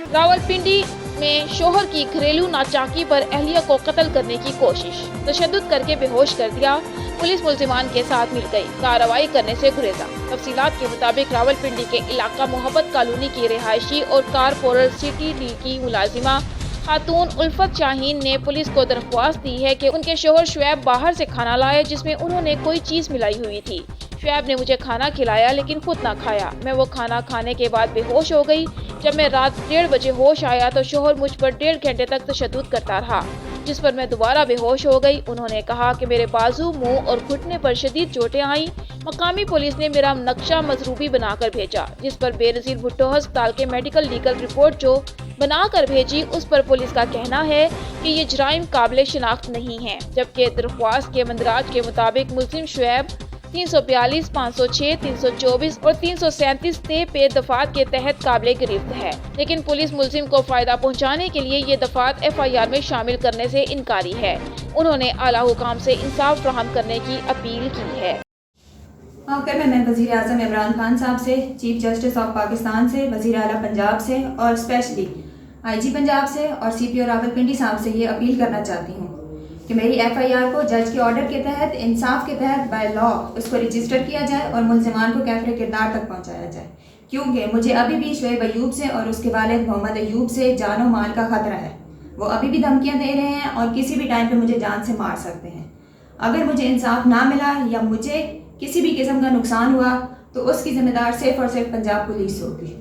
रावलपिंडी में शोहर की घरेलू नाचाकी पर अहलिया को कत्ल करने की कोशिश, तशद्दुद करके बेहोश कर दिया, पुलिस मुल्जिमान के साथ मिल गई, कार्रवाई करने से गुरेजा। तफसीलात के मुताबिक रावलपिंडी के इलाका मोहब्बत कॉलोनी की रिहायशी और कारपोरल सिटी डी की मुलाजिमा खातून उल्फत शाहीन ने पुलिस को दरख्वास्त दी है कि उनके शोहर शुएब बाहर से खाना लाए जिसमें उन्होंने कोई चीज़ मिलाई हुई थी। शुएब ने मुझे खाना खिलाया लेकिन खुद ना खाया। मैं वो खाना खाने के बाद बेहोश हो गई। जब मैं रात 1:30 बजे होश आया तो शोहर मुझ पर 1.5 घंटे तक तशद्दुद करता रहा, जिस पर मैं दोबारा बेहोश हो गई। उन्होंने कहा कि मेरे बाजू, मुंह और घुटने पर शदीद चोटें आईं। मकामी पुलिस ने मेरा नक्शा मजरूबी बनाकर भेजा, जिस पर बेनज़ीर भुट्टो अस्पताल के मेडिकल लीगल रिपोर्ट जो बनाकर भेजी, उस पर पुलिस का कहना है कि ये जराइम काबिल शिनाख्त नहीं है, जबकि दरख्वास्त के मंदराज के मुताबिक मुल्जिम शुएब 342, 506, 324 और 337 पे दफात के तहत काबिल गिरफ्त है, लेकिन पुलिस मुल्जिम को फायदा पहुंचाने के लिए ये दफात FIR में शामिल करने से इनकारी है। उन्होंने आला हुकाम से इंसाफ फराहम करने की अपील की है। आखिर में मैं वज़ीर आज़म इमरान खान साहब से, चीफ जस्टिस ऑफ पाकिस्तान से, वज़ीर आला पंजाब से और स्पेशली IG पंजाब से और CPO रावलपिंडी साहब से ये अपील करना चाहती हूँ कि मेरी FIR को जज के ऑर्डर के तहत, इंसाफ के तहत बाय लॉ उसको रजिस्टर किया जाए और मुल्ज़िमान को कैफ़रे किरदार तक पहुँचाया जाए, क्योंकि मुझे अभी भी शुएब अयूब से और उसके वालिद मोहम्मद अयूब से जान व माल का ख़तरा है। वो अभी भी धमकियाँ दे रहे हैं और किसी भी टाइम पे मुझे जान से मार सकते हैं। अगर मुझे इंसाफ ना मिला या मुझे किसी भी किस्म का नुकसान हुआ तो उसकी जिम्मेदार सिर्फ और सिर्फ पंजाब पुलिस होगी।